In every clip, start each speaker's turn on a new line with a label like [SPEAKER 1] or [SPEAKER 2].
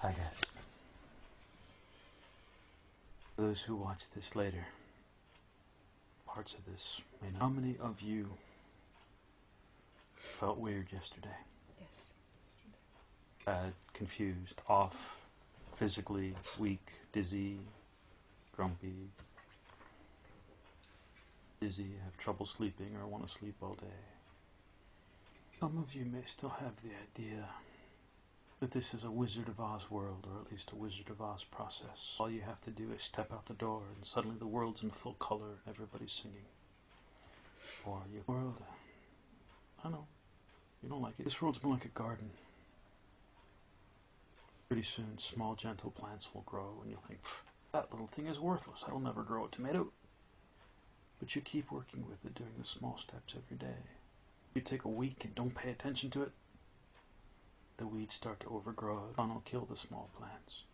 [SPEAKER 1] Hi guys. For those who watch this later, parts of this may know. How many of you felt weird yesterday?
[SPEAKER 2] Yes.
[SPEAKER 1] Bad, confused, off, physically weak, dizzy, grumpy, have trouble sleeping, or want to sleep all day. Some of you may still have the idea that this is a Wizard of Oz world, or at least a Wizard of Oz process. All you have to do is step out the door and suddenly the world's in full color and everybody's singing. Or your world, I know, you don't like it. This world's more like a garden. Pretty soon, small, gentle plants will grow, and you'll think, that little thing is worthless. That'll never grow a tomato. But you keep working with it, doing the small steps every day. You take a week and don't pay attention to it, the weeds start to overgrow. Sun will kill the small plants.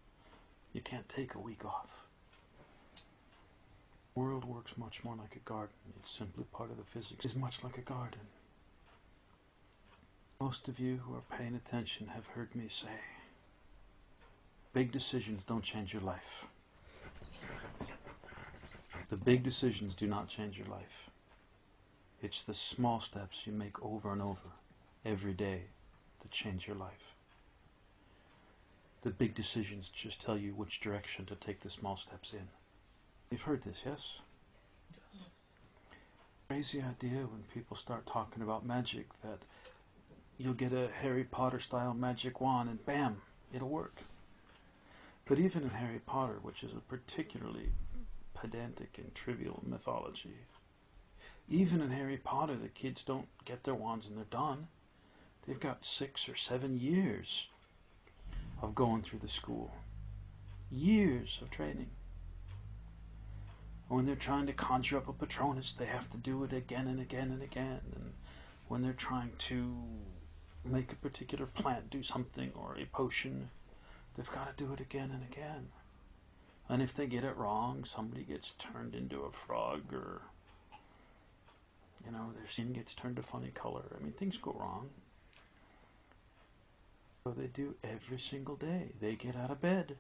[SPEAKER 1] You can't take a week off. The world works much more like a garden. It's simply part of the physics. It's much like a garden. Most of you who are paying attention have heard me say, big decisions don't change your life. The big decisions do not change your life. It's the small steps you make over and over every day that change your life. The big decisions just tell you which direction to take the small steps in. You've heard this, yes?
[SPEAKER 2] Yes.
[SPEAKER 1] Crazy idea when people start talking about magic that you'll get a Harry Potter style magic wand and bam, it'll work. But even in Harry Potter, which is a particularly pedantic and trivial mythology, even in Harry Potter the kids don't get their wands and they're done. They've got 6 or 7 years of going through the school. Years of training. When they're trying to conjure up a Patronus, they have to do it again and again and again. And when they're trying to make a particular plant do something or a potion, they've got to do it again and again. And if they get it wrong, somebody gets turned into a frog, or their skin gets turned a funny color. I mean, things go wrong. So they do every single day. They get out of bed.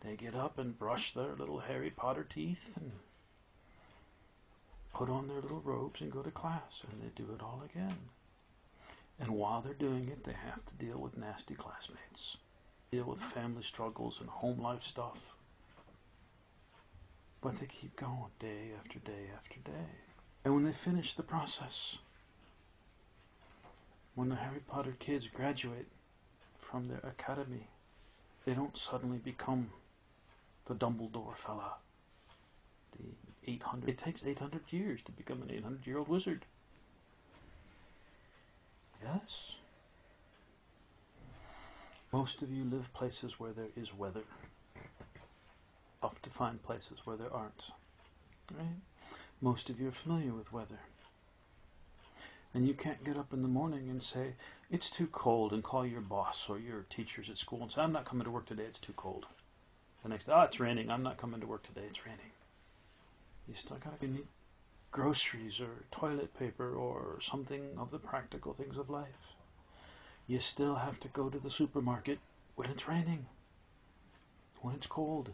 [SPEAKER 1] They get up and brush their little Harry Potter teeth and put on their little robes and go to class. And they do it all again. And while they're doing it, they have to deal with nasty classmates. Deal with family struggles and home life stuff. But they keep going day after day after day. And when they finish the process, when the Harry Potter kids graduate from their academy, they don't suddenly become the Dumbledore fella. It takes 800 years to become an 800-year-old wizard. Yes? Most of you live places where there is weather. Tough to find places where there aren't. Right? Most of you are familiar with weather. And you can't get up in the morning and say, it's too cold, and call your boss or your teachers at school and say, I'm not coming to work today, it's too cold. The next day, it's raining, I'm not coming to work today, it's raining. You still gotta need groceries or toilet paper or something of the practical things of life. You still have to go to the supermarket when it's raining, when it's cold,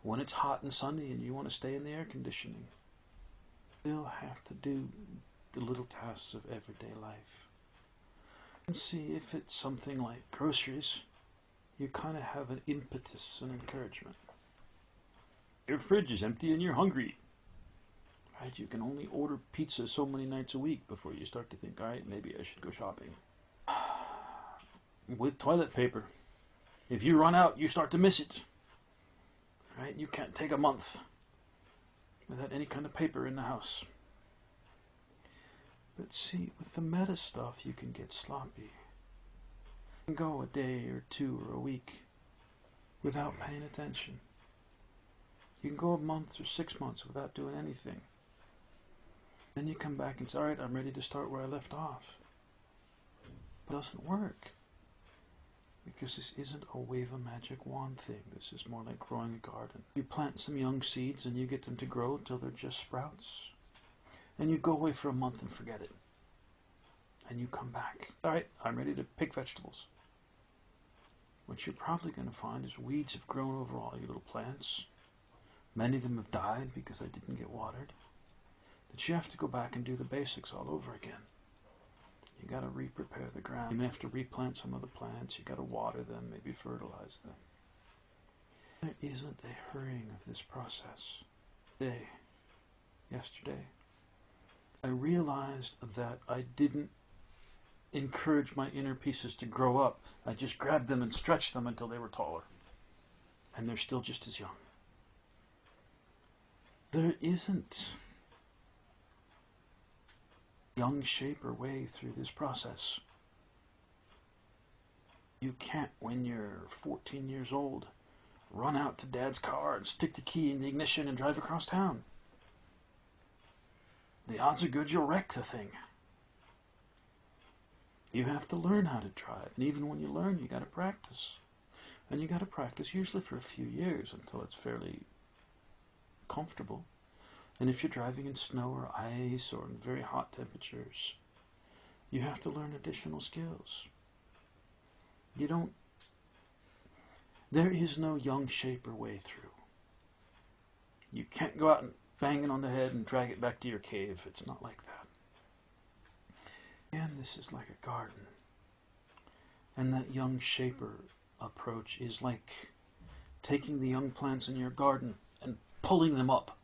[SPEAKER 1] when it's hot and sunny and you want to stay in the air conditioning. You still have to do the little tasks of everyday life. And see, if it's something like groceries, you kind of have an impetus and encouragement. Your fridge is empty and you're hungry. Right? You can only order pizza so many nights a week before you start to think, all right, maybe I should go shopping. With toilet paper, if you run out, you start to miss it. Right? You can't take a month without any kind of paper in the house. But see, with the meta stuff, you can get sloppy. You can go a day or 2 or a week without paying attention. You can go a month or 6 months without doing anything. Then you come back and say, all right, I'm ready to start where I left off. But it doesn't work. Because this isn't a wave a magic wand thing. This is more like growing a garden. You plant some young seeds and you get them to grow until they're just sprouts. And you go away for a month and forget it. And you come back. All right, I'm ready to pick vegetables. what you're probably going to find is weeds have grown over all your little plants. Many of them have died because they didn't get watered. That you have to go back and do the basics all over again. You got to re-prepare the ground. You may have to replant some of the plants. You got to water them, maybe fertilize them. There isn't a hurrying of this process. Yesterday, I realized that I didn't encourage my inner pieces to grow up. I just grabbed them and stretched them until they were taller. And they're still just as young. There isn't young shape or way through this process. You can't, when you're 14 years old, run out to Dad's car and stick the key in the ignition and drive across town. The odds are good you'll wreck the thing. You have to learn how to drive. And even when you learn, you got to practice. And you got to practice usually for a few years until it's fairly comfortable. And if you're driving in snow or ice or in very hot temperatures, you have to learn additional skills. There is no young shape or way through. You can't go out and bang it on the head and drag it back to your cave. It's not like that. And this is like a garden. And that young shaper approach is like taking the young plants in your garden and pulling them up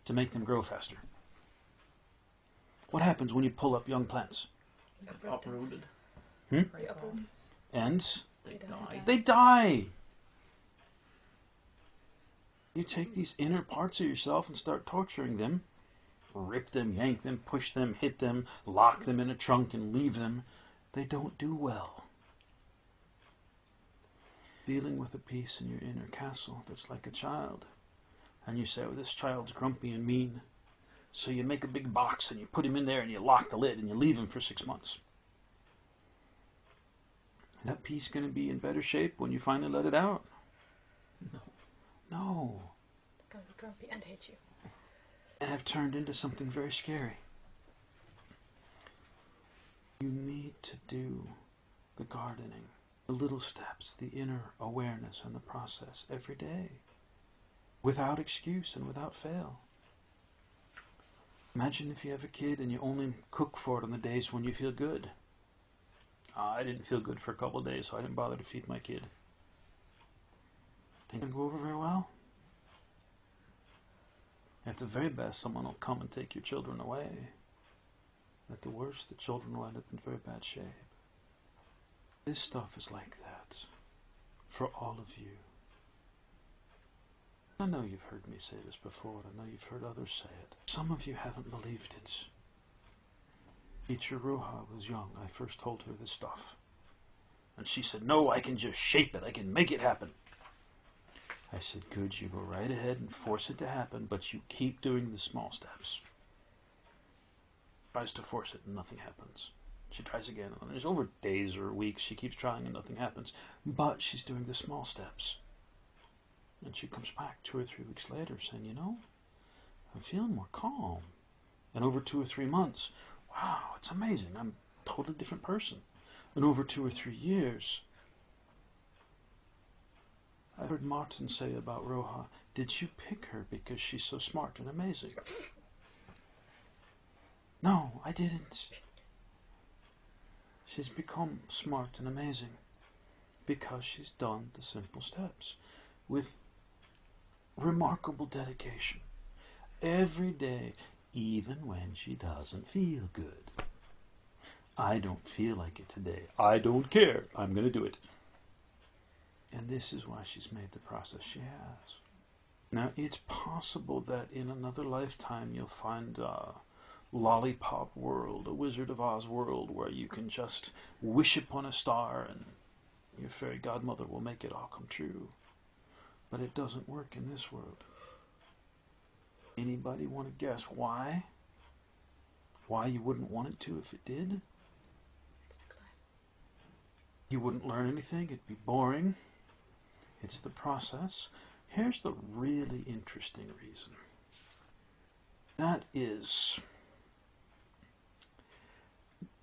[SPEAKER 1] to make them grow faster. What happens when you pull up young plants?
[SPEAKER 2] Uprooted.
[SPEAKER 1] And
[SPEAKER 2] They die.
[SPEAKER 1] they die. You take these inner parts of yourself and start torturing them. Rip them, yank them, push them, hit them, lock them in a trunk and leave them. They don't do well. Dealing with a piece in your inner castle that's like a child. And you say, oh, this child's grumpy and mean. So you make a big box and you put him in there and you lock the lid and you leave him for 6 months. Is that piece going to be in better shape when you finally let it out? No.
[SPEAKER 3] It's going to be grumpy and hate you.
[SPEAKER 1] And have turned into something very scary. You need to do the gardening, the little steps, the inner awareness and the process every day, without excuse and without fail. Imagine if you have a kid and you only cook for it on the days when you feel good. I didn't feel good for a couple of days, so I didn't bother to feed my kid. Think it'll go over very well? At the very best, someone will come and take your children away. At the worst, the children will end up in very bad shape. This stuff is like that for all of you. I know you've heard me say this before. I know you've heard others say it. Some of you haven't believed it. Teacher Roha was young. I first told her this stuff. And she said, no, I can just shape it. I can make it happen. I said, good, you go right ahead and force it to happen, but you keep doing the small steps. Tries to force it and nothing happens. She tries again. And there's over days or weeks she keeps trying and nothing happens. But she's doing the small steps. And she comes back 2 or 3 weeks later saying, you know, I'm feeling more calm. And over 2 or 3 months, wow, it's amazing. I'm a totally different person. And over 2 or 3 years, I heard Martin say about Roha, did you pick her because she's so smart and amazing? No, I didn't. She's become smart and amazing because she's done the simple steps with remarkable dedication. Every day, even when she doesn't feel good. I don't feel like it today. I don't care. I'm going to do it. And this is why she's made the process she has. Now, it's possible that in another lifetime you'll find a lollipop world, a Wizard of Oz world, where you can just wish upon a star and your fairy godmother will make it all come true. But it doesn't work in this world. Anybody want to guess why? Why you wouldn't want it to if it did? You wouldn't learn anything. It'd be boring. It's the process. Here's the really interesting reason. That is,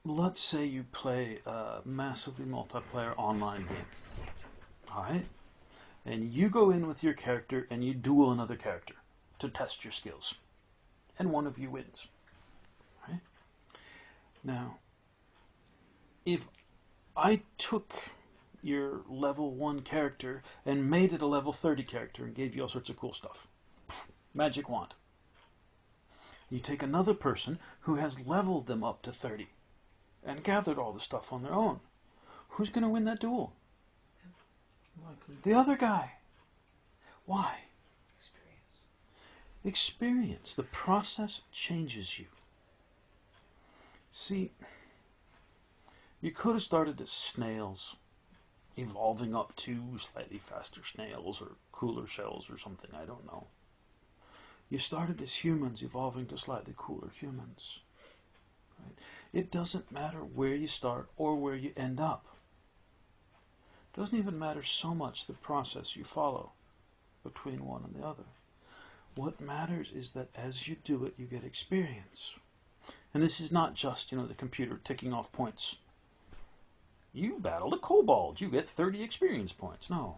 [SPEAKER 1] let's say you play a massively multiplayer online game. Alright? And you go in with your character and you duel another character to test your skills. And one of you wins. Right? Now, if I took your level 1 character and made it a level 30 character and gave you all sorts of cool stuff, magic wand. You take another person who has leveled them up to 30 and gathered all the stuff on their own. Who's going to win that duel?
[SPEAKER 2] Likely.
[SPEAKER 1] The other guy. Why?
[SPEAKER 2] Experience.
[SPEAKER 1] Experience. The process changes you. See, you could have started as snails, evolving up to slightly faster snails or cooler shells or something, I don't know. You started as humans, evolving to slightly cooler humans. Right? It doesn't matter where you start or where you end up. It doesn't even matter so much the process you follow between one and the other. What matters is that as you do it, you get experience. And this is not just, the computer ticking off points. You battled a kobold, you get 30 experience points. No.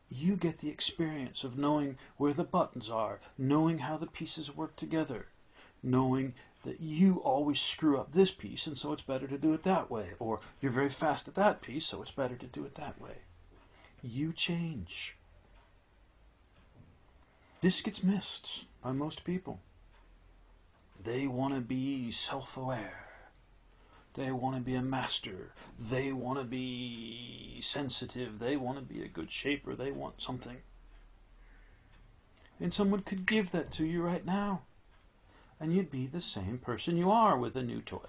[SPEAKER 1] You get the experience of knowing where the buttons are, knowing how the pieces work together, knowing that you always screw up this piece and so it's better to do it that way, or you're very fast at that piece so it's better to do it that way. You change. This gets missed by most people. They want to be self-aware. They want to be a master. They want to be sensitive. They want to be a good shaper. They want something. And someone could give that to you right now. And you'd be the same person you are with a new toy.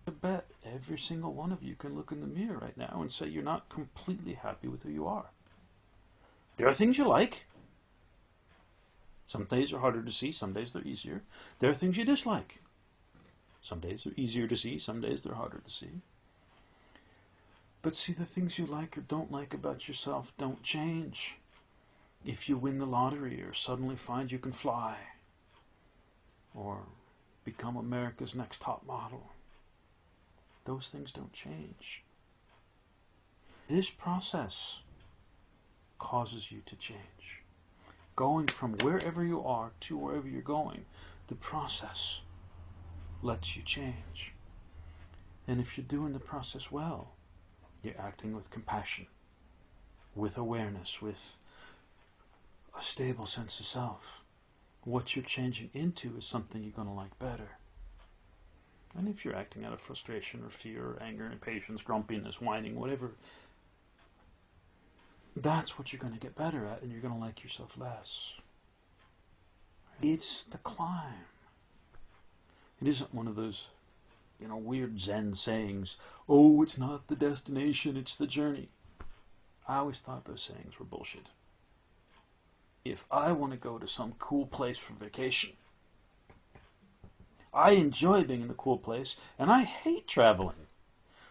[SPEAKER 1] I bet every single one of you can look in the mirror right now and say you're not completely happy with who you are. There are things you like. Some days are harder to see, some days they're easier. There are things you dislike. Some days they're easier to see, some days they're harder to see. But see, the things you like or don't like about yourself don't change. If you win the lottery or suddenly find you can fly, or become America's next top model, those things don't change. This process causes you to change. Going from wherever you are to wherever you're going, the process lets you change. And if you're doing the process well, you're acting with compassion, with awareness, with a stable sense of self. What you're changing into is something you're going to like better. And if you're acting out of frustration or fear or anger, impatience, grumpiness, whining, whatever, that's what you're going to get better at, and you're going to like yourself less. It's the climb. It isn't one of those, weird Zen sayings, oh, it's not the destination, it's the journey. I always thought those sayings were bullshit. If I want to go to some cool place for vacation, I enjoy being in the cool place, and I hate traveling.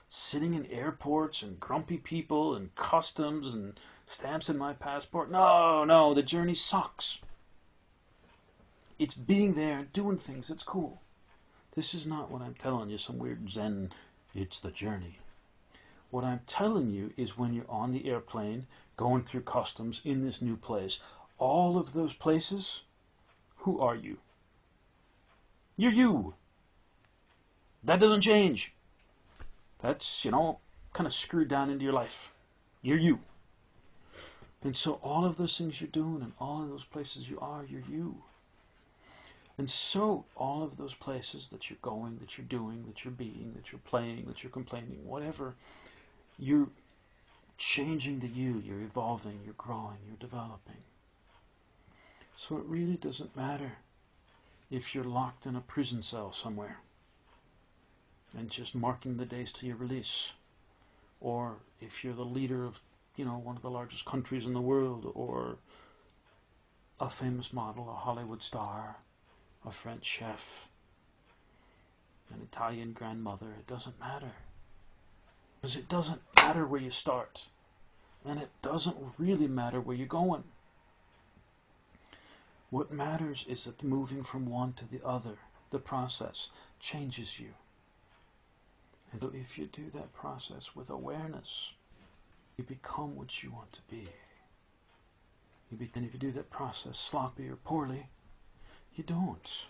[SPEAKER 1] Sitting in airports and grumpy people and customs and stamps in my passport. No, the journey sucks. It's being there and doing things that's cool. This is not what I'm telling you, some weird Zen, it's the journey. What I'm telling you is when you're on the airplane, going through customs in this new place, all of those places, who are you? You're you. That doesn't change. That's, kind of screwed down into your life. You're you. And so all of those things you're doing and all of those places you are, you're you. And so all of those places that you're going, that you're doing, that you're being, that you're playing, that you're complaining, whatever, you're changing the you, you're evolving, you're growing, you're developing. So it really doesn't matter if you're locked in a prison cell somewhere and just marking the days till your release, or if you're the leader of, one of the largest countries in the world, or a famous model, a Hollywood star, a French chef, an Italian grandmother. It doesn't matter. Because it doesn't matter where you start, and it doesn't really matter where you're going. What matters is that moving from one to the other, the process, changes you. And so if you do that process with awareness, you become what you want to be. And if you do that process sloppy or poorly, you don't.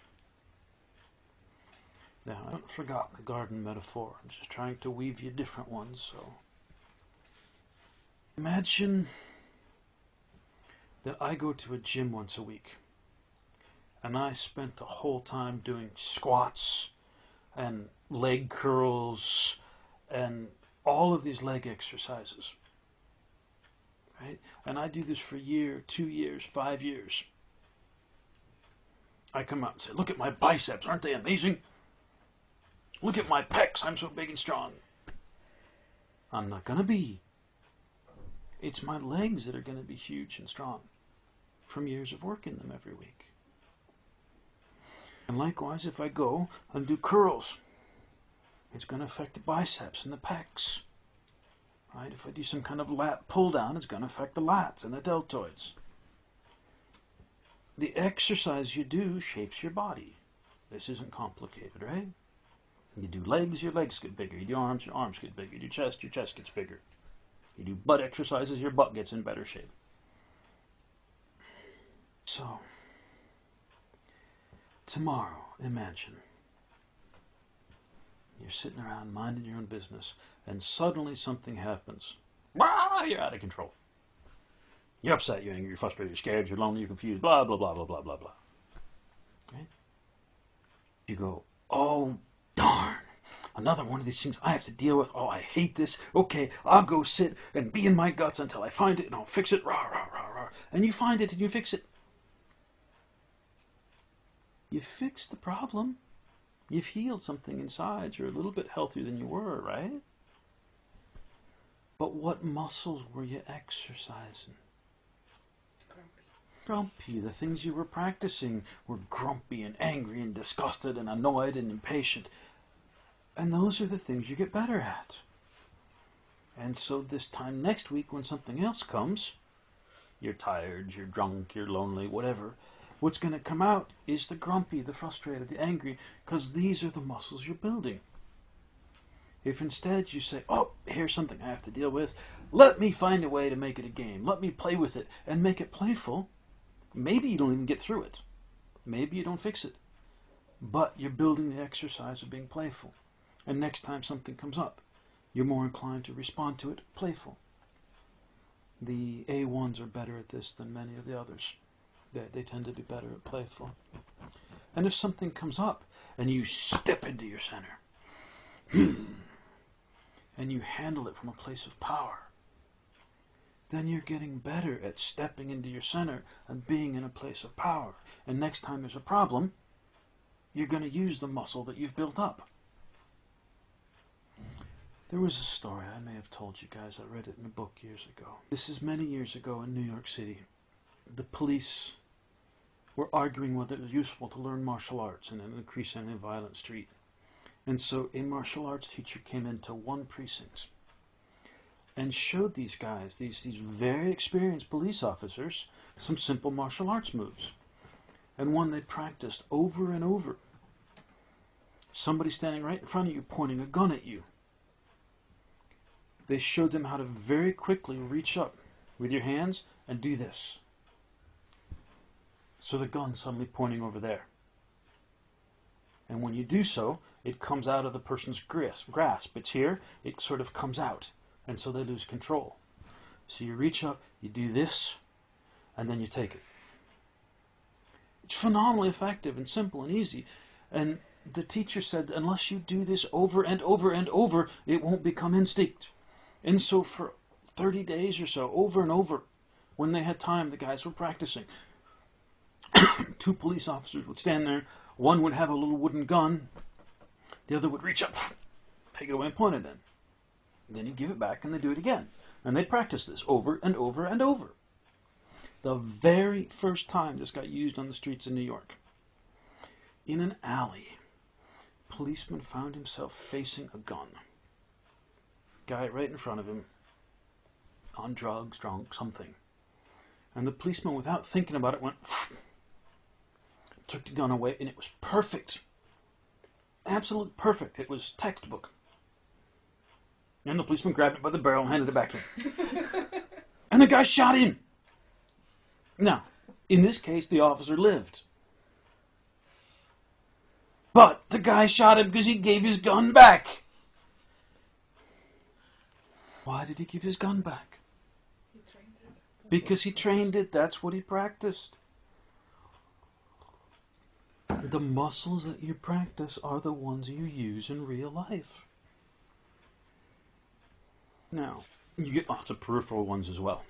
[SPEAKER 1] Now, I haven't forgotten the garden metaphor. I'm just trying to weave you different ones. So, imagine that I go to a gym once a week, and I spent the whole time doing squats and leg curls and all of these leg exercises. Right? And I do this for a year, 2 years, 5 years. I come out and say, look at my biceps, aren't they amazing? Look at my pecs, I'm so big and strong. I'm not going to be. It's my legs that are going to be huge and strong from years of working them every week. And likewise, if I go and do curls, it's going to affect the biceps and the pecs. Right? If I do some kind of lat pull down, it's going to affect the lats and the deltoids. The exercise you do shapes your body. This isn't complicated, right? You do legs, your legs get bigger. You do arms, your arms get bigger. You do chest, your chest gets bigger. You do butt exercises, your butt gets in better shape. So, tomorrow, imagine you're sitting around minding your own business, and suddenly something happens. You're out of control. You're upset, you're angry, you're frustrated, you're scared, you're lonely, you're confused, blah, blah, blah, blah, blah, blah, blah. Right? You go, oh, darn, another one of these things I have to deal with. Oh, I hate this. Okay, I'll go sit and be in my guts until I find it, and I'll fix it. Rah, rah, rah, rah. And you find it, and you fix it. You fix the problem. You've healed something inside. You're a little bit healthier than you were, right? But what muscles were you exercising? Grumpy. The things you were practicing were grumpy and angry and disgusted and annoyed and impatient. And those are the things you get better at. And so this time next week when something else comes, you're tired, you're drunk, you're lonely, whatever, what's going to come out is the grumpy, the frustrated, the angry, because these are the muscles you're building. If instead you say, oh, here's something I have to deal with, let me find a way to make it a game, let me play with it and make it playful, maybe you don't even get through it. Maybe you don't fix it. But you're building the exercise of being playful. And next time something comes up, you're more inclined to respond to it playful. The A1s are better at this than many of the others. They tend to be better at playful. And if something comes up and you step into your center and you handle it from a place of power, then you're getting better at stepping into your center and being in a place of power. And next time there's a problem, you're going to use the muscle that you've built up. There was a story I may have told you guys. I read it in a book years ago. This is many years ago in New York City. The police were arguing whether it was useful to learn martial arts in an increasingly violent street. And so a martial arts teacher came into one precinct and showed these guys, these very experienced police officers, some simple martial arts moves. And one they practiced over and over. Somebody standing right in front of you pointing a gun at you. They showed them how to very quickly reach up with your hands and do this. So the gun's suddenly pointing over there. And when you do so, it comes out of the person's grasp. It's here, it sort of comes out. And so they lose control. So you reach up, you do this, and then you take it. It's phenomenally effective and simple and easy. And the teacher said, unless you do this over and over and over, it won't become instinct. And so for 30 days or so, over and over, when they had time, the guys were practicing. 2 police officers would stand there. One would have a little wooden gun. The other would reach up, take it away and point it in. Then he'd give it back and they'd do it again. And they'd practice this over and over and over. The very first time this got used on the streets of New York, in an alley, a policeman found himself facing a gun. Guy right in front of him, on drugs, drunk, something. And the policeman, without thinking about it, went, took the gun away, and it was perfect. Absolutely perfect. It was textbook. And the policeman grabbed it by the barrel and handed it back to him. And the guy shot him. Now, in this case, the officer lived. But the guy shot him because he gave his gun back. Why did he give his gun back?
[SPEAKER 2] He trained it.
[SPEAKER 1] Because he trained it. That's what he practiced. The muscles that you practice are the ones you use in real life. Now, you get lots of peripheral ones as well.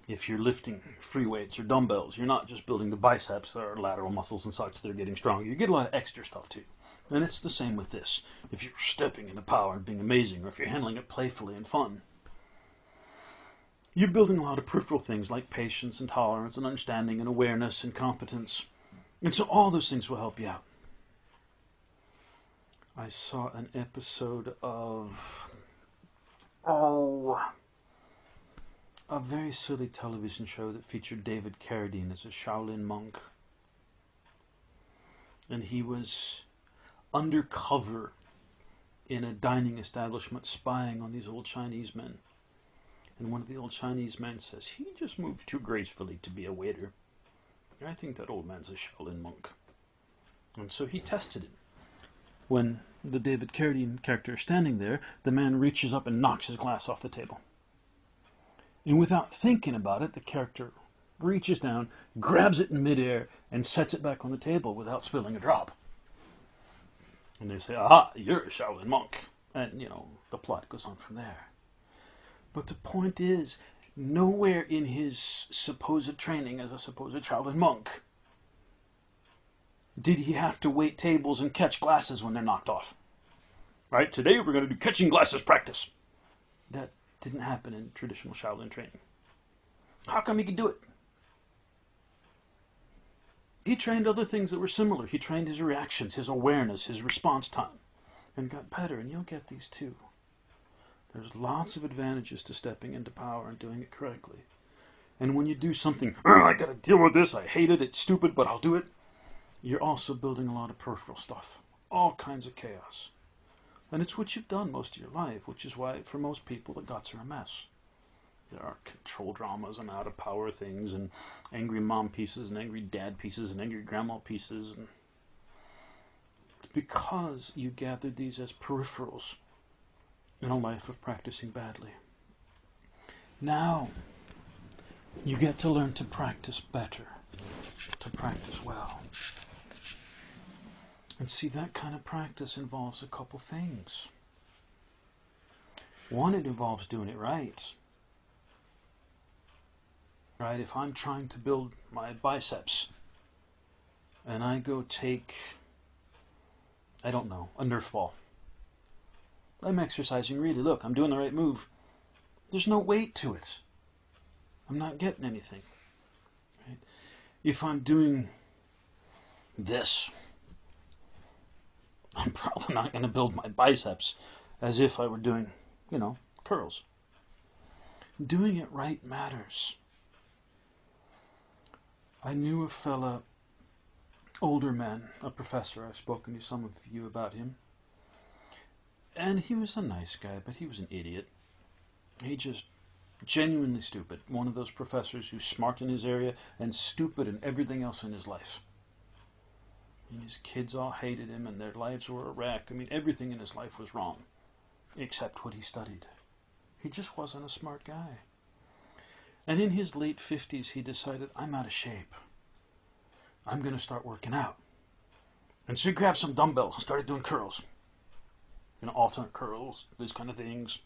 [SPEAKER 1] If you're lifting free weights or dumbbells, you're not just building the biceps or lateral muscles and such that are getting stronger. You get a lot of extra stuff too. And it's the same with this. If you're stepping into power and being amazing, or if you're handling it playfully and fun, you're building a lot of peripheral things like patience and tolerance and understanding and awareness and competence. And so all those things will help you out. I saw an episode of a very silly television show that featured David Carradine as a Shaolin monk. And he was undercover in a dining establishment spying on these old Chinese men. And one of the old Chinese men says, he just moves too gracefully to be a waiter. I think that old man's a Shaolin monk. And so he tested him. When the David Carradine character is standing there, the man reaches up and knocks his glass off the table. And without thinking about it, the character reaches down, grabs it in midair, and sets it back on the table without spilling a drop. And they say, aha, you're a Shaolin monk. And, the plot goes on from there. But the point is, nowhere in his supposed training as a supposed Shaolin monk did he have to wait tables and catch glasses when they're knocked off. Right? Today we're going to do catching glasses practice. That didn't happen in traditional Shaolin training. How come he could do it? He trained other things that were similar. He trained his reactions, his awareness, his response time, and got better. And you'll get these too. There's lots of advantages to stepping into power and doing it correctly. And when you do something, I got to deal with this, I hate it, it's stupid, but I'll do it, you're also building a lot of peripheral stuff. All kinds of chaos. And it's what you've done most of your life, which is why, for most people, the guts are a mess. There are control dramas and out of power things, and angry mom pieces, and angry dad pieces, and angry grandma pieces. And it's because you gathered these as peripherals in a life of practicing badly. Now, you get to learn to practice better, to practice well. And see, that kind of practice involves a couple things. One, it involves doing it right. Right? If I'm trying to build my biceps, and I go take, a Nerf ball. I'm exercising really. Look, I'm doing the right move. There's no weight to it. I'm not getting anything. Right? If I'm doing this, I'm probably not going to build my biceps as if I were doing, curls. Doing it right matters. I knew a fella, older man, a professor. I've spoken to some of you about him. And he was a nice guy, but he was an idiot. He just genuinely stupid. One of those professors who's smart in his area and stupid in everything else in his life. And his kids all hated him and their lives were a wreck. Everything in his life was wrong, except what he studied. He just wasn't a smart guy. And in his late 50s, he decided, I'm out of shape. I'm going to start working out. And so he grabbed some dumbbells and started doing curls. Alternate curls, these kind of things.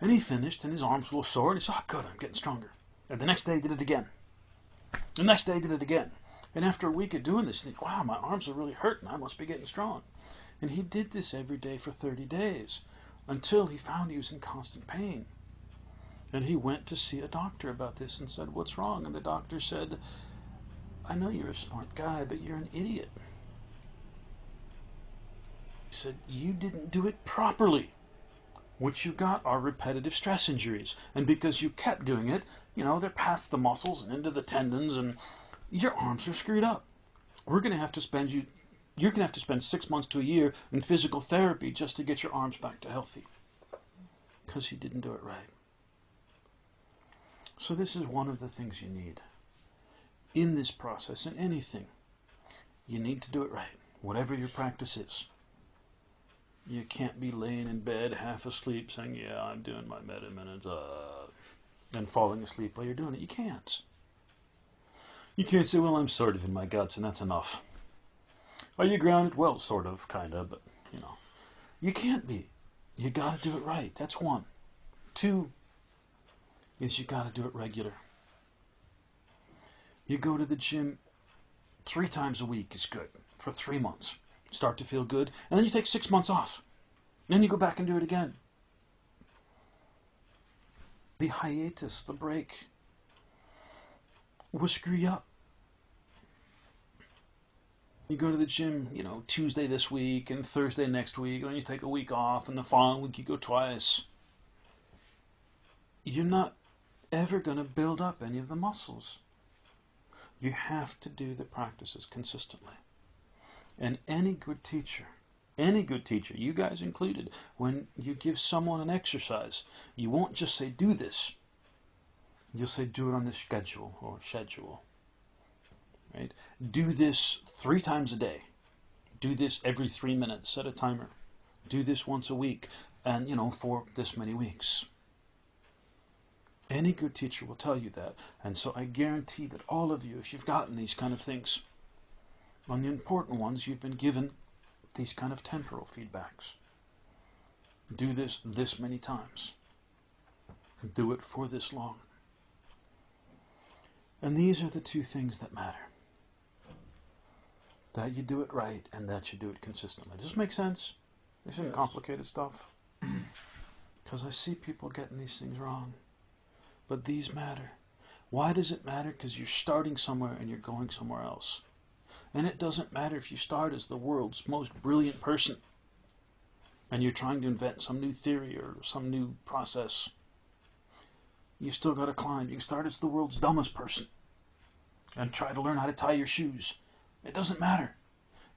[SPEAKER 1] And he finished, and his arms were a little sore, and he said, oh, good, I'm getting stronger. And the next day, he did it again. The next day, he did it again. And after a week of doing this, he think, wow, my arms are really hurting. I must be getting strong. And he did this every day for 30 days until he found he was in constant pain. And he went to see a doctor about this and said, what's wrong? And the doctor said, I know you're a smart guy, but you're an idiot. He said, you didn't do it properly. What you got are repetitive stress injuries. And because you kept doing it, they're past the muscles and into the tendons, and your arms are screwed up. We're going to have to send You're going to have to spend 6 months to a year in physical therapy just to get your arms back to healthy. Because you didn't do it right. So this is one of the things you need. In this process, in anything, you need to do it right. Whatever your practice is. You can't be laying in bed half asleep saying, yeah, I'm doing my metta minutes, and falling asleep while you're doing it. You can't. You can't say, well, I'm sort of in my guts, and that's enough. Are you grounded? Well, sort of, kind of, but, you know. You can't be. You got to do it right. That's one. Two is you got to do it regular. You go to the gym 3 times a week is good for 3 months. Start to feel good, and then you take 6 months off. And then you go back and do it again. The hiatus, the break, will screw you up. You go to the gym, Tuesday this week and Thursday next week, and then you take a week off, and the following week you go twice. You're not ever going to build up any of the muscles. You have to do the practices consistently. And any good teacher, you guys included, when you give someone an exercise, you won't just say, do this. You'll say, do it on this schedule. Right? Do this 3 times a day. Do this every 3 minutes. Set a timer. Do this once a week, and, for this many weeks. Any good teacher will tell you that. And so I guarantee that all of you, if you've gotten these kind of things, on the important ones, you've been given these kind of temporal feedbacks. Do this many times. Do it for this long. And these are the 2 things that matter. That you do it right and that you do it consistently. Does this make sense? This isn't complicated stuff. Because I see people getting these things wrong. But these matter. Why does it matter? Because you're starting somewhere and you're going somewhere else. And it doesn't matter if you start as the world's most brilliant person and you're trying to invent some new theory or some new process. You still got to climb. You can start as the world's dumbest person and try to learn how to tie your shoes. It doesn't matter.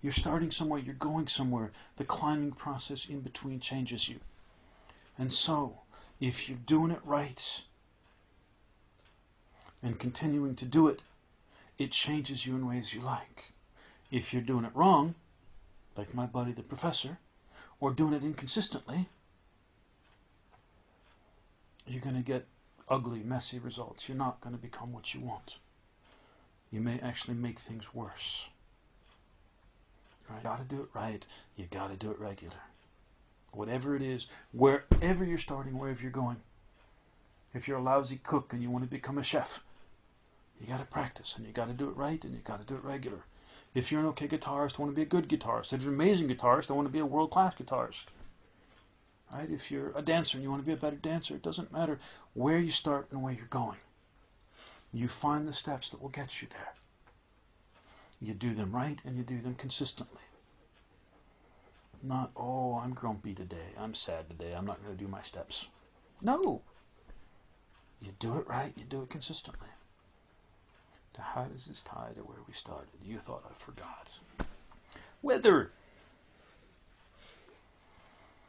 [SPEAKER 1] You're starting somewhere, you're going somewhere. The climbing process in between changes you. And so, if you're doing it right and continuing to do it, it changes you in ways you like. If you're doing it wrong, like my buddy the professor, or doing it inconsistently, you're going to get ugly, messy results. You're not going to become what you want. You may actually make things worse. Right? You got to do it right. You got to do it regular. Whatever it is, wherever you're starting, wherever you're going. If you're a lousy cook and you want to become a chef, you got to practice, and you got to do it right, and you got to do it regular. If you're an okay guitarist, want to be a good guitarist. If you're an amazing guitarist, I want to be a world-class guitarist. Right? If you're a dancer and you want to be a better dancer, it doesn't matter where you start and where you're going. You find the steps that will get you there. You do them right and you do them consistently. Not, oh, I'm grumpy today, I'm sad today, I'm not going to do my steps. No. You do it right, you do it consistently. Now, how does this tie to where we started? You thought I forgot. Weather.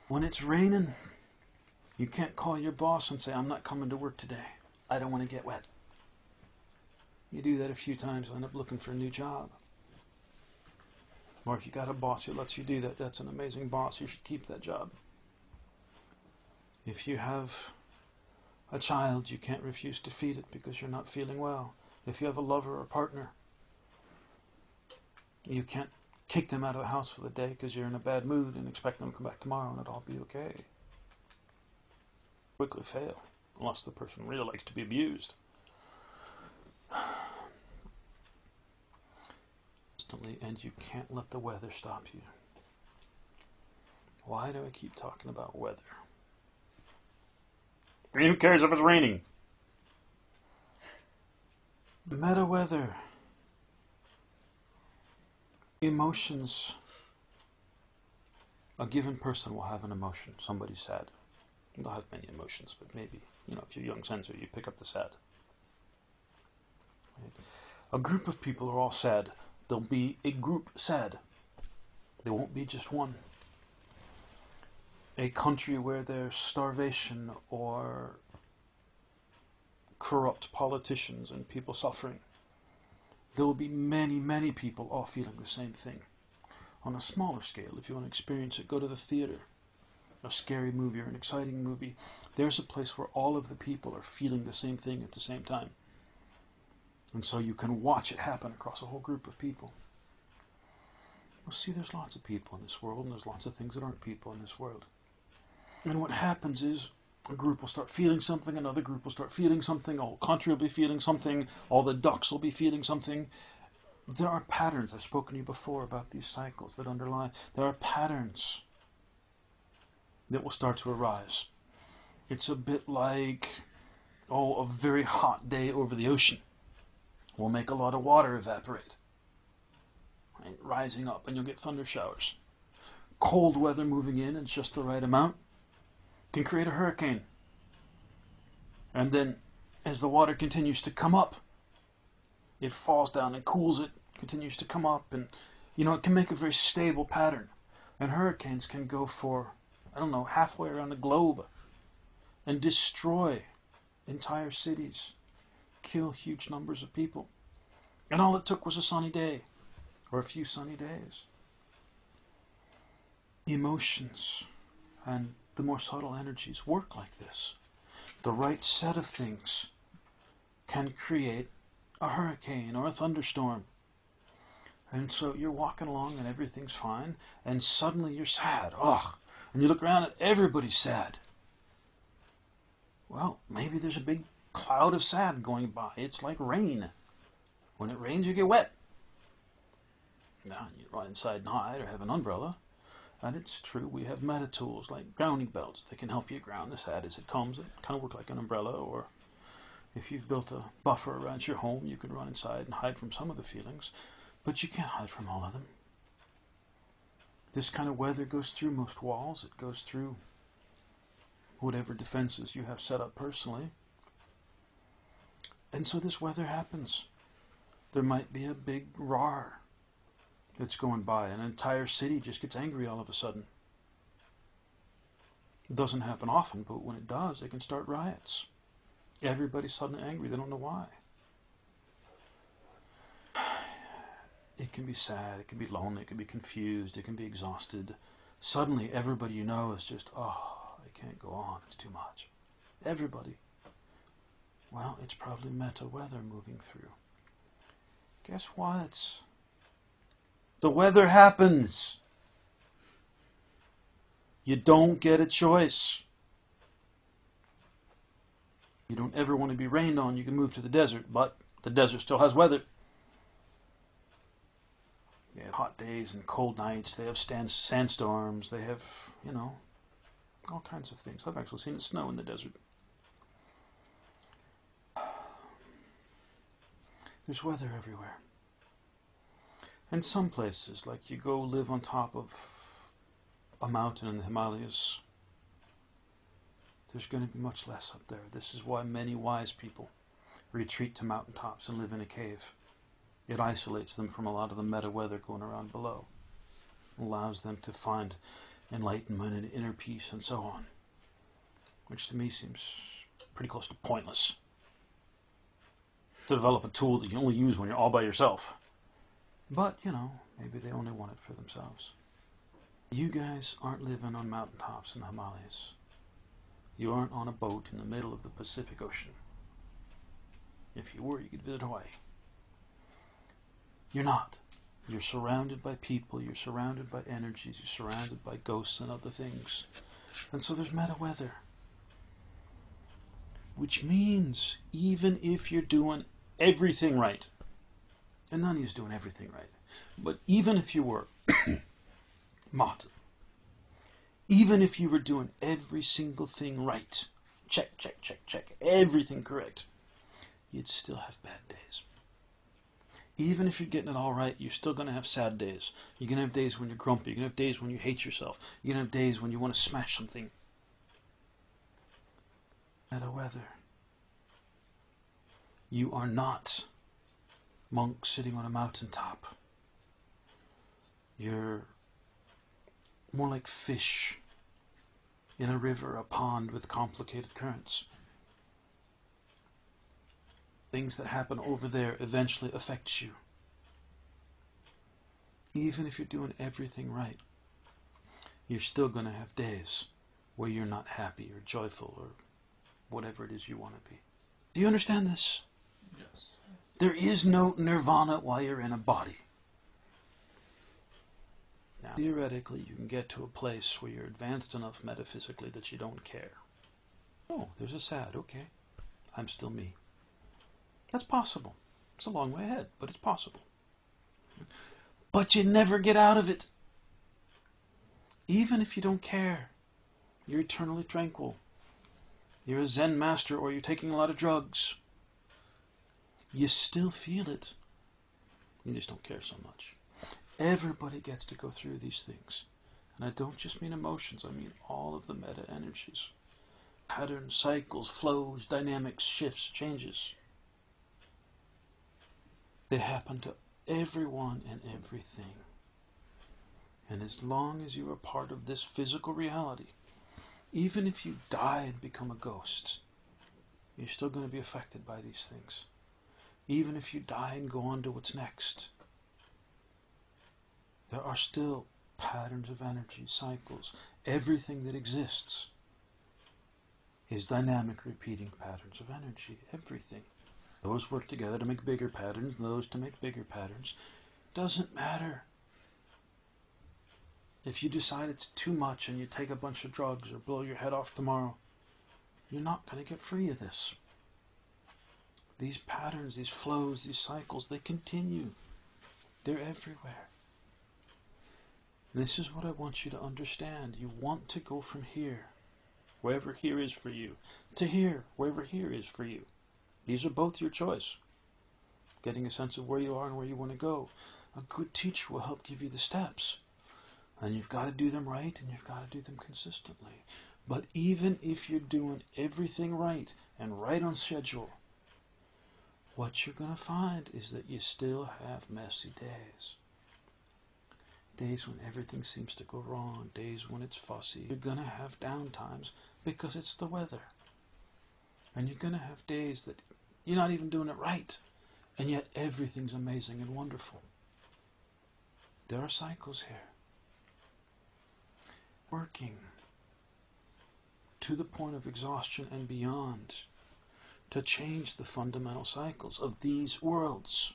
[SPEAKER 1] When it's raining, you can't call your boss and say, I'm not coming to work today. I don't want to get wet. You do that a few times, you'll end up looking for a new job. Or if you got a boss who lets you do that, that's an amazing boss. You should keep that job. If you have a child, you can't refuse to feed it because you're not feeling well. If you have a lover or partner, you can't kick them out of the house for the day because you're in a bad mood and expect them to come back tomorrow and it'll all be okay. Quickly fail, unless the person really likes to be abused. And you can't let the weather stop you. Why do I keep talking about weather? Who cares if it's raining? Meta weather. Emotions. A given person will have an emotion. Somebody's sad. They'll have many emotions, but maybe, if you're a young sensor, you pick up the sad. Right? A group of people are all sad. There'll be a group sad. There won't be just one. A country where there's starvation or corrupt politicians and people suffering. There will be many, many people all feeling the same thing. On a smaller scale, if you want to experience it, go to the theater. A scary movie or an exciting movie. There's a place where all of the people are feeling the same thing at the same time. And so you can watch it happen across a whole group of people. Well, see, there's lots of people in this world, and there's lots of things that aren't people in this world. And what happens is, a group will start feeling something, another group will start feeling something, a whole country will be feeling something, all the ducks will be feeling something. There are patterns. I've spoken to you before about these cycles that underlie. There are patterns that will start to arise. It's a bit like, a very hot day over the ocean will make a lot of water evaporate, right? Rising up, and you'll get thunder showers. Cold weather moving in just the right amount can create a hurricane. And then, as the water continues to come up, it falls down and cools it, continues to come up, and it can make a very stable pattern. And hurricanes can go for, halfway around the globe and destroy entire cities, kill huge numbers of people. And all it took was a sunny day, or a few sunny days. Emotions and the more subtle energies work like this. The right set of things can create a hurricane or a thunderstorm. And so you're walking along and everything's fine, and suddenly you're sad. And you look around and everybody's sad. Well, maybe there's a big cloud of sad going by. It's like rain. When it rains, you get wet. Now, you run inside and hide or have an umbrella. And it's true, we have meta tools like grounding belts that can help you ground the sad as it comes. It kind of work like an umbrella, or if you've built a buffer around your home, you can run inside and hide from some of the feelings, but you can't hide from all of them. This kind of weather goes through most walls. It goes through whatever defenses you have set up personally. And so this weather happens. There might be a big roar that's going by. An entire city just gets angry all of a sudden. It doesn't happen often, but when it does, it can start riots. Everybody's suddenly angry. They don't know why. It can be sad. It can be lonely. It can be confused. It can be exhausted. Suddenly, everybody you know is just, I can't go on. It's too much. Everybody. Well, it's probably meta weather moving through. Guess what? The weather happens. You don't get a choice. You don't ever want to be rained on. You can move to the desert, but the desert still has weather. They have hot days and cold nights. They have sandstorms. They have, all kinds of things. I've actually seen it snow in the desert. There's weather everywhere. And some places, like you go live on top of a mountain in the Himalayas, there's going to be much less up there. This is why many wise people retreat to mountaintops and live in a cave. It isolates them from a lot of the meta weather going around below. It allows them to find enlightenment and inner peace and so on, which to me seems pretty close to pointless. To develop a tool that you only use when you're all by yourself. But, maybe they only want it for themselves. You guys aren't living on mountaintops in the Himalayas. You aren't on a boat in the middle of the Pacific Ocean. If you were, you could visit Hawaii. You're not. You're surrounded by people, you're surrounded by energies, you're surrounded by ghosts and other things. And so there's meta weather. Which means, even if you're doing everything right, and none of you's doing everything right, but even if you were, even if you were doing every single thing right, check, everything correct, you'd still have bad days. Even if you're getting it all right, you're still going to have sad days. You're going to have days when you're grumpy. You're going to have days when you hate yourself. You're going to have days when you want to smash something. Meta weather. You are not monks sitting on a mountaintop. You're more like fish in a river, a pond with complicated currents. Things that happen over there eventually affect you. Even if you're doing everything right, you're still going to have days where you're not happy or joyful or whatever it is you want to be. Do you understand this?
[SPEAKER 2] Yes.
[SPEAKER 1] There is no nirvana while you're in a body. Now, theoretically, you can get to a place where you're advanced enough metaphysically that you don't care. Oh, there's a sad, okay. I'm still me. That's possible. It's a long way ahead, but it's possible. But you never get out of it. Even if you don't care, you're eternally tranquil. You're a Zen master or you're taking a lot of drugs. You still feel it. You just don't care so much. Everybody gets to go through these things. And I don't just mean emotions, I mean all of the meta energies. Patterns, cycles, flows, dynamics, shifts, changes. They happen to everyone and everything. And as long as you are part of this physical reality, even if you die and become a ghost, you're still going to be affected by these things. Even if you die and go on to what's next, there are still patterns of energy, cycles. Everything that exists is dynamic repeating patterns of energy. Everything. Those work together to make bigger patterns, those to make bigger patterns. Doesn't matter. If you decide it's too much and you take a bunch of drugs or blow your head off tomorrow, you're not going to get free of this. These patterns, these flows, these cycles, they continue. They're everywhere. And this is what I want you to understand. You want to go from here, wherever here is for you, to here, wherever here is for you. These are both your choice. Getting a sense of where you are and where you want to go. A good teacher will help give you the steps. And you've got to do them right, and you've got to do them consistently. But even if you're doing everything right, and right on schedule, what you're going to find is that you still have messy days. Days when everything seems to go wrong, days when it's fussy. You're going to have down times because it's the weather. And you're going to have days that you're not even doing it right, and yet everything's amazing and wonderful. There are cycles here. Working to the point of exhaustion and beyond to change the fundamental cycles of these worlds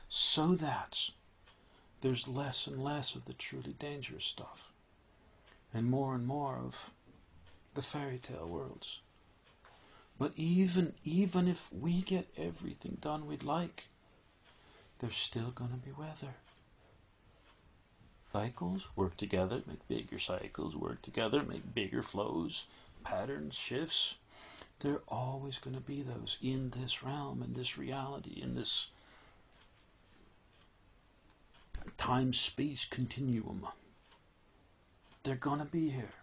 [SPEAKER 1] so that there's less and less of the truly dangerous stuff and more of the fairy tale worlds. But even if we get everything done we'd like, there's still going to be weather. Cycles work together, make bigger cycles, work together, make bigger flows, patterns, shifts. There are always going to be those in this realm, in this reality, in this time-space continuum. They're going to be here.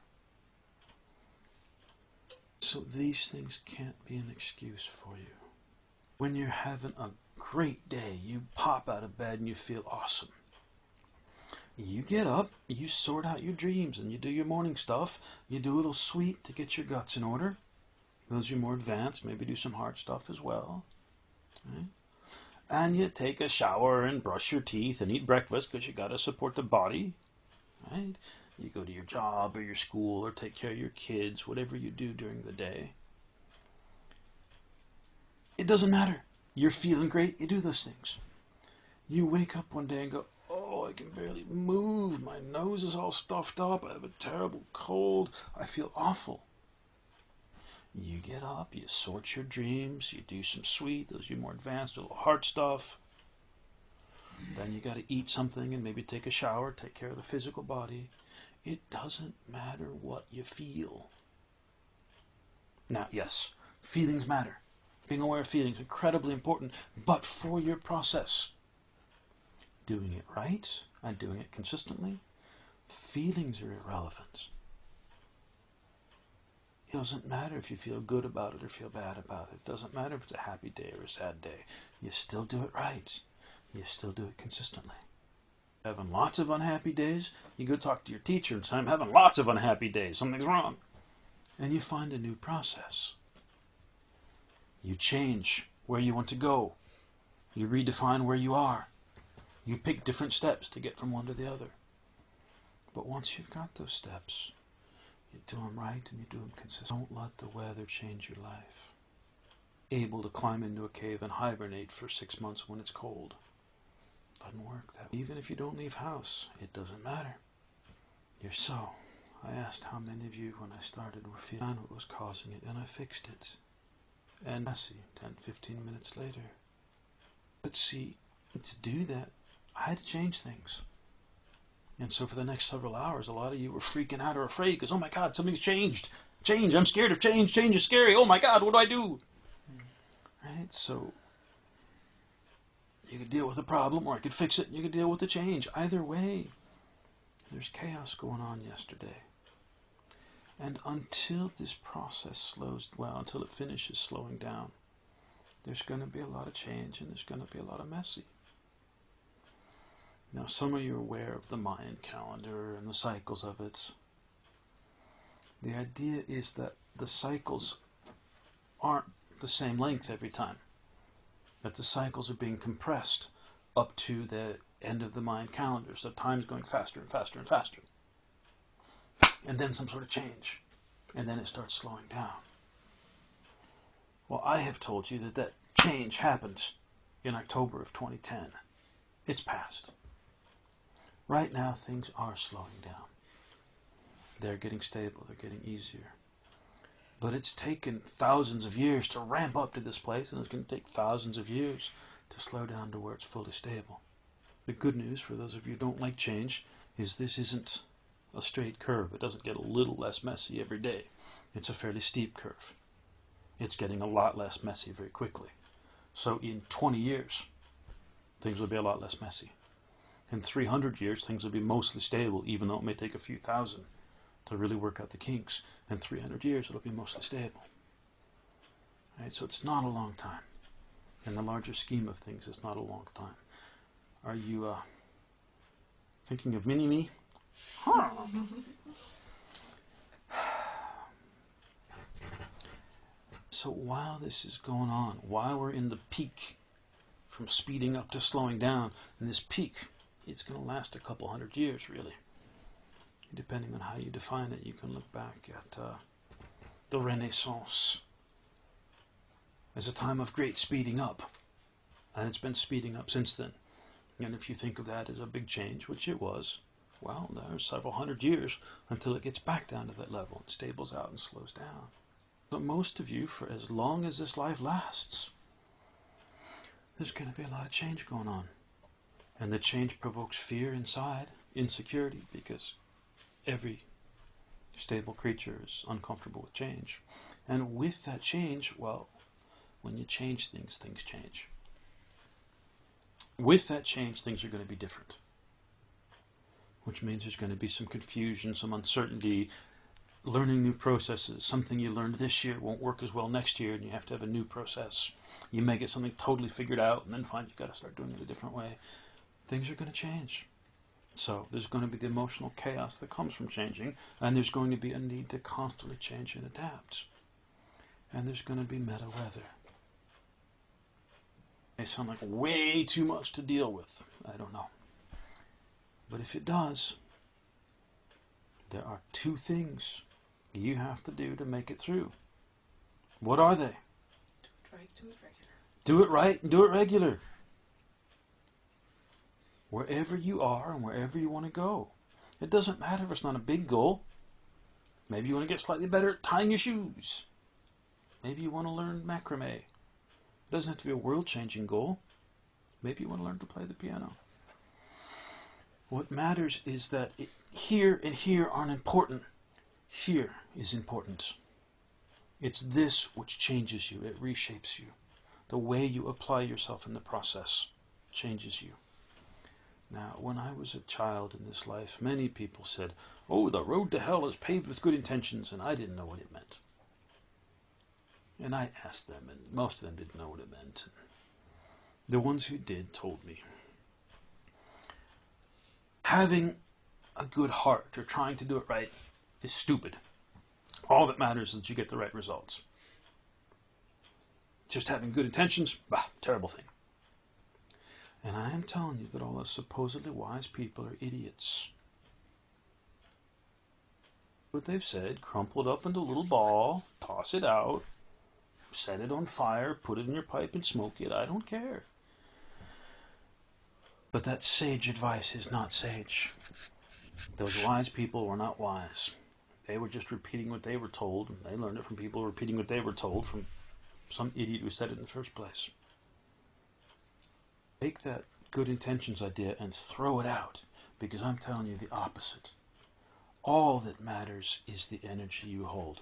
[SPEAKER 1] So these things can't be an excuse for you. When you're having a great day, you pop out of bed and you feel awesome. You get up, you sort out your dreams, and you do your morning stuff. You do a little sweet to get your guts in order. Those are more advanced, maybe do some hard stuff as well. Right? And you take a shower and brush your teeth and eat breakfast because you got to support the body. Right? You go to your job or your school or take care of your kids, whatever you do during the day. It doesn't matter. You're feeling great, you do those things. You wake up one day and go, oh, I can barely move. My nose is all stuffed up. I have a terrible cold. I feel awful. You get up, you sort your dreams, you do some sweet, those are your more advanced, a little hard stuff. Then you got to eat something and maybe take a shower, take care of the physical body. It doesn't matter what you feel. Now, yes, feelings matter. Being aware of feelings is incredibly important, but for your process, doing it right and doing it consistently, feelings are irrelevant. It doesn't matter if you feel good about it or feel bad about it. It doesn't matter if it's a happy day or a sad day. You still do it right. You still do it consistently. Having lots of unhappy days, you go talk to your teacher and say, I'm having lots of unhappy days, something's wrong. And you find a new process. You change where you want to go. You redefine where you are. You pick different steps to get from one to the other. But once you've got those steps, you do them right and you do them consistently. Don't let the weather change your life. Able to climb into a cave and hibernate for 6 months when it's cold. Doesn't work that way. Even if you don't leave house, it doesn't matter. I asked how many of you, when I started, were feeling what was causing it, and I fixed it. And messy, 10, 15 minutes later. But see, to do that, I had to change things. And so for the next several hours, a lot of you were freaking out or afraid because, oh my God, something's changed. Change, I'm scared of change. Change is scary. Oh my God, what do I do? Right? So you could deal with the problem, or I could fix it and you could deal with the change. Either way, there's chaos going on yesterday. And until this process until it finishes slowing down, there's going to be a lot of change and there's going to be a lot of messy. Now, some of you are aware of the Mayan calendar and the cycles of it. The idea is that the cycles aren't the same length every time. That the cycles are being compressed up to the end of the Mayan calendar. So time's going faster and faster and faster. And then some sort of change. And then it starts slowing down. Well, I have told you that change happened in October of 2010. It's past. Right now, things are slowing down. They're getting stable. They're getting easier. But it's taken thousands of years to ramp up to this place, and it's going to take thousands of years to slow down to where it's fully stable. The good news for those of you who don't like change is this isn't a straight curve. It doesn't get a little less messy every day. It's a fairly steep curve. It's getting a lot less messy very quickly. So in 20 years, things will be a lot less messy. In 300 years, things will be mostly stable, even though it may take a few thousand to really work out the kinks. In 300 years, it'll be mostly stable. Right? So it's not a long time. In the larger scheme of things, it's not a long time. Are you thinking of mini-me? So while this is going on, while we're in the peak, from speeding up to slowing down, and this peak, it's going to last a couple hundred years, really. Depending on how you define it, you can look back at the Renaissance as a time of great speeding up. And it's been speeding up since then. And if you think of that as a big change, which it was, well, there's several hundred years until it gets back down to that level and stables out and slows down. But most of you, for as long as this life lasts, there's going to be a lot of change going on. And the change provokes fear inside, insecurity, because every stable creature is uncomfortable with change. And with that change, well, when you change things, things change. With that change, things are going to be different. Which means there's going to be some confusion, some uncertainty, learning new processes. Something you learned this year won't work as well next year, and you have to have a new process. You may get something totally figured out, and then find you've got to start doing it a different way. Things are going to change. So there's going to be the emotional chaos that comes from changing, and there's going to be a need to constantly change and adapt. And there's going to be meta weather. It may sound like way too much to deal with. I don't know. But if it does, there are two things you have to do to make it through. What are they?
[SPEAKER 2] Do it right, do it regular.
[SPEAKER 1] Do it right and do it regular. Wherever you are and wherever you want to go. It doesn't matter if it's not a big goal. Maybe you want to get slightly better at tying your shoes. Maybe you want to learn macrame. It doesn't have to be a world-changing goal. Maybe you want to learn to play the piano. What matters is that here and here aren't important. Here is important. It's this which changes you. It reshapes you. The way you apply yourself in the process changes you. Now, when I was a child in this life, many people said, oh, the road to hell is paved with good intentions, and I didn't know what it meant. And I asked them, and most of them didn't know what it meant. The ones who did told me. having a good heart or trying to do it right is stupid. All that matters is that you get the right results. Just having good intentions, terrible thing. And I am telling you that all those supposedly wise people are idiots. What they've said, crumple it up into a little ball, toss it out, set it on fire, put it in your pipe and smoke it. I don't care. But that sage advice is not sage. Those wise people were not wise. They were just repeating what they were told, and they learned it from people repeating what they were told from some idiot who said it in the first place. Take that good intentions idea and throw it out, because I'm telling you the opposite. All that matters is the energy you hold.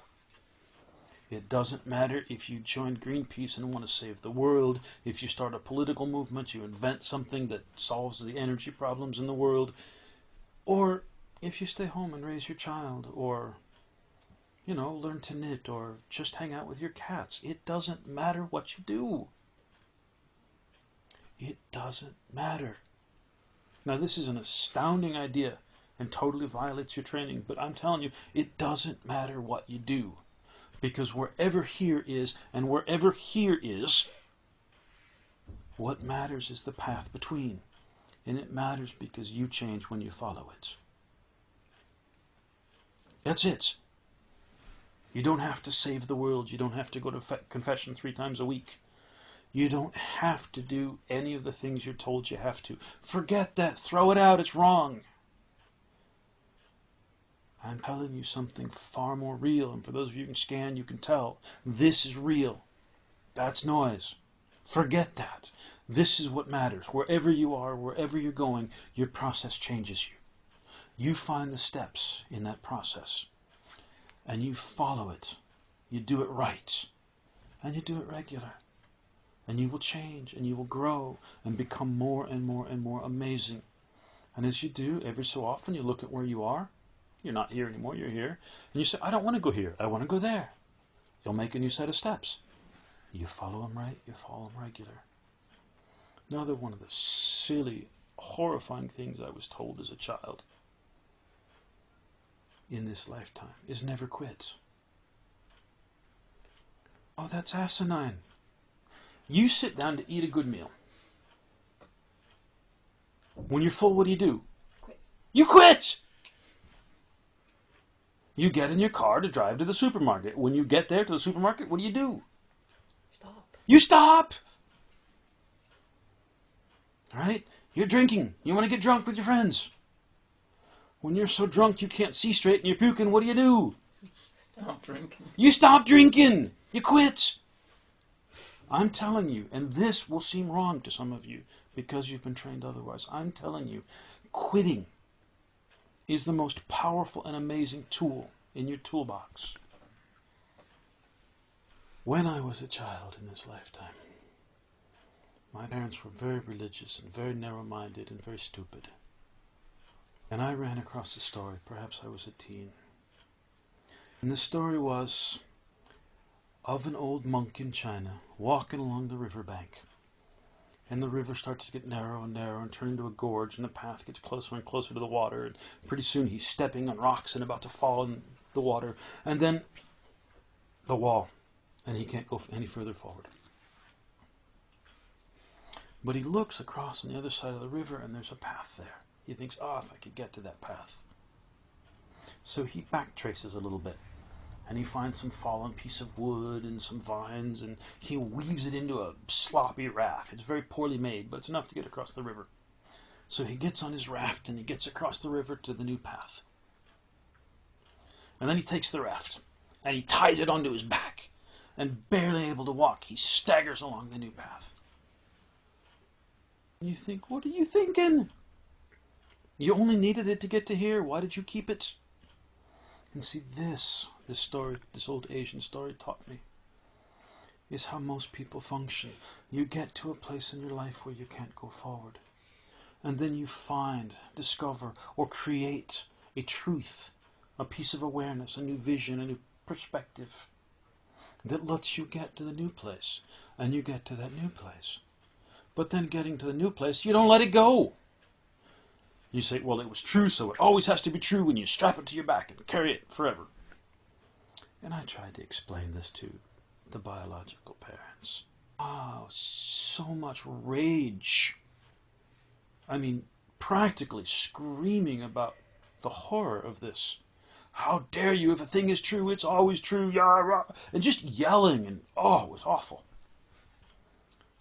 [SPEAKER 1] It doesn't matter if you join Greenpeace and want to save the world, if you start a political movement, you invent something that solves the energy problems in the world, or if you stay home and raise your child, or, learn to knit, or just hang out with your cats. It doesn't matter what you do. It doesn't matter. Now, this is an astounding idea and totally violates your training, but I'm telling you, it doesn't matter what you do. Because wherever here is, and wherever here is, what matters is the path between. And it matters because you change when you follow it. That's it. You don't have to save the world. You don't have to go to confession 3 times a week. You don't have to do any of the things you're told you have to. Forget that. Throw it out. It's wrong. I'm telling you something far more real. And for those of you who can scan, you can tell. This is real. That's noise. Forget that. This is what matters. Wherever you are, wherever you're going, your process changes you. You find the steps in that process. And you follow it. You do it right. And you do it regular. And you will change, and you will grow, and become more and more and more amazing. And as you do, every so often, you look at where you are. You're not here anymore, you're here. And you say, I don't want to go here, I want to go there. You'll make a new set of steps. You follow them right, you follow them regular. Another one of the silly, horrifying things I was told as a child in this lifetime is never quit. Oh, that's asinine. You sit down to eat a good meal. When you're full, what do?
[SPEAKER 2] Quit.
[SPEAKER 1] You quit! You get in your car to drive to the supermarket. When you get there to the supermarket, what do?
[SPEAKER 2] Stop.
[SPEAKER 1] You stop! Alright? You're drinking. You want to get drunk with your friends. When you're so drunk you can't see straight and you're puking, what do?
[SPEAKER 2] Stop drinking.
[SPEAKER 1] You stop drinking! You quit! I'm telling you, and this will seem wrong to some of you because you've been trained otherwise. I'm telling you, quitting is the most powerful and amazing tool in your toolbox. When I was a child in this lifetime, my parents were very religious and very narrow-minded and very stupid. And I ran across a story, perhaps I was a teen. And the story was of an old monk in China walking along the riverbank. And the river starts to get narrow and narrow and turn into a gorge, and the path gets closer and closer to the water, and pretty soon he's stepping on rocks and about to fall in the water, and then the wall, and he can't go any further forward. But he looks across on the other side of the river, and there's a path there. He thinks, if I could get to that path. So he backtraces a little bit. And he finds some fallen piece of wood and some vines, and he weaves it into a sloppy raft. It's very poorly made, but it's enough to get across the river. So he gets on his raft, and he gets across the river to the new path. And then he takes the raft, and he ties it onto his back. And barely able to walk, he staggers along the new path. And you think, what are you thinking? You only needed it to get to here. Why did you keep it? And see, this old Asian story taught me, is how most people function. You get to a place in your life where you can't go forward. And then you find, discover, or create a truth, a piece of awareness, a new vision, a new perspective that lets you get to the new place. And you get to that new place. But then getting to the new place, you don't let it go. You say, well, it was true, so it always has to be true when you strap it to your back and carry it forever. And I tried to explain this to the biological parents. Oh, so much rage. I mean, practically screaming about the horror of this. How dare you? If a thing is true, it's always true. Yah, rah, and just yelling, and oh, it was awful.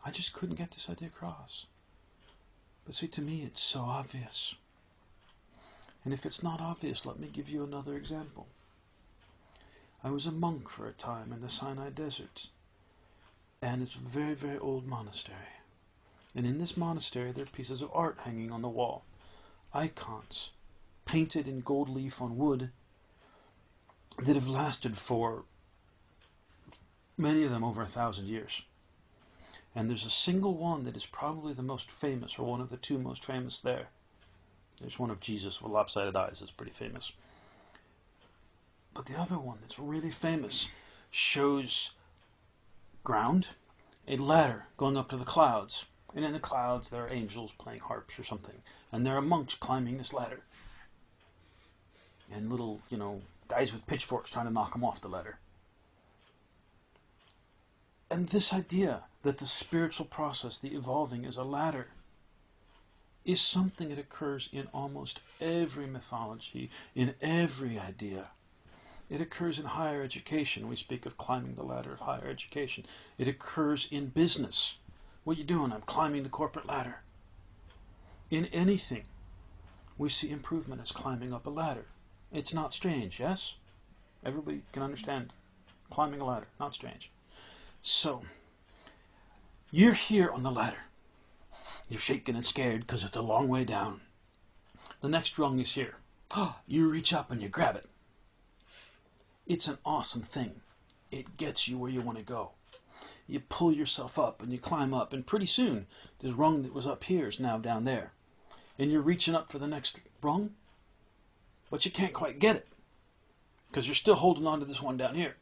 [SPEAKER 1] I just couldn't get this idea across. But see, to me, it's so obvious. And if it's not obvious, let me give you another example. I was a monk for a time in the Sinai Desert. And it's a very, very old monastery. And in this monastery, there are pieces of art hanging on the wall. Icons, painted in gold leaf on wood, that have lasted for, many of them, over 1,000 years. And there's a single one that is probably the most famous, or one of the two most famous there. There's one of Jesus with lopsided eyes that's pretty famous. But the other one that's really famous shows ground, a ladder going up to the clouds. And in the clouds there are angels playing harps or something. And there are monks climbing this ladder. And little, guys with pitchforks trying to knock them off the ladder. And this idea that the spiritual process, the evolving, is a ladder, is something that occurs in almost every mythology, in every idea. It occurs in higher education. We speak of climbing the ladder of higher education. It occurs in business. What are you doing? I'm climbing the corporate ladder. In anything, we see improvement as climbing up a ladder. It's not strange, yes? Everybody can understand climbing a ladder, not strange. So, you're here on the ladder. You're shaking and scared because it's a long way down. The next rung is here. You reach up and you grab it. It's an awesome thing. It gets you where you want to go. You pull yourself up and you climb up, and pretty soon this rung that was up here is now down there. And you're reaching up for the next rung, but you can't quite get it because you're still holding on to this one down here.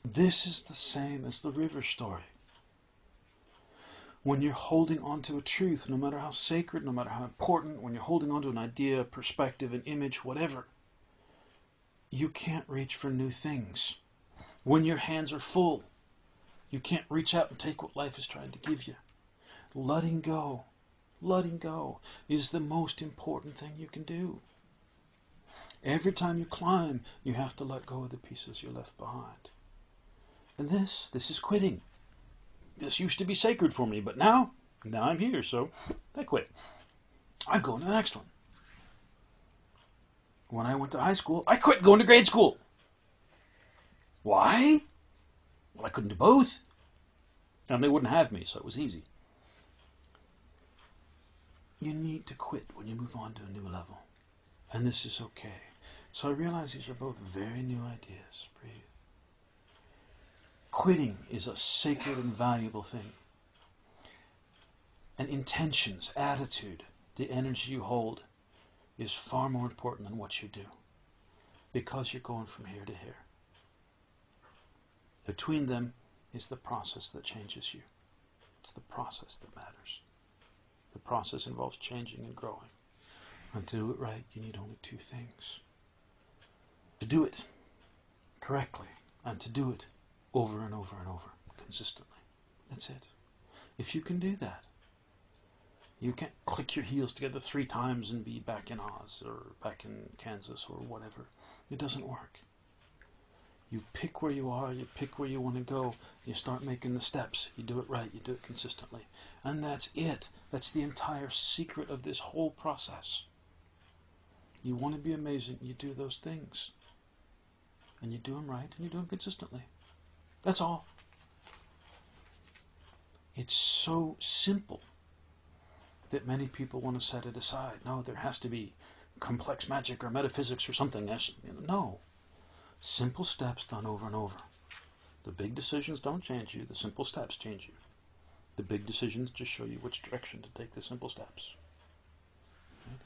[SPEAKER 1] This is the same as the river story. When you're holding on to a truth, no matter how sacred, no matter how important, when you're holding on to an idea, perspective, an image, whatever, you can't reach for new things. When your hands are full, you can't reach out and take what life is trying to give you. Letting go is the most important thing you can do. Every time you climb, you have to let go of the pieces you left behind. And this is quitting. This used to be sacred for me, but now I'm here, so I quit. I'm going to the next one. When I went to high school, I quit going to grade school. Why? Well, I couldn't do both. And they wouldn't have me, so it was easy. You need to quit when you move on to a new level. And this is okay. So I realize these are both very new ideas. Breathe. Quitting is a sacred and valuable thing. And intentions, attitude, the energy you hold is far more important than what you do. Because you're going from here to here. Between them is the process that changes you. It's the process that matters. The process involves changing and growing. And to do it right, you need only two things. To do it correctly, and to do it over and over and over, consistently. That's it. If you can do that, you can't click your heels together 3 times and be back in Oz, or back in Kansas, or whatever. It doesn't work. You pick where you are, you pick where you want to go, you start making the steps, you do it right, you do it consistently. And that's it. That's the entire secret of this whole process. You want to be amazing, you do those things. And you do them right, and you do them consistently. That's all. It's so simple that many people want to set it aside. No, there has to be complex magic or metaphysics or something. No. Simple steps done over and over. The big decisions don't change you. The simple steps change you. The big decisions just show you which direction to take the simple steps.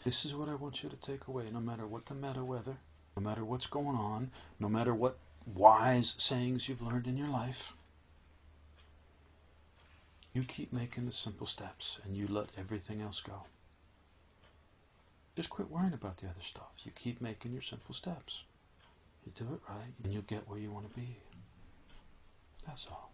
[SPEAKER 1] This is what I want you to take away, no matter what the meta weather, no matter what's going on, no matter what wise sayings you've learned in your life. You keep making the simple steps and you let everything else go. Just quit worrying about the other stuff. You keep making your simple steps. You do it right and you'll get where you want to be. That's all.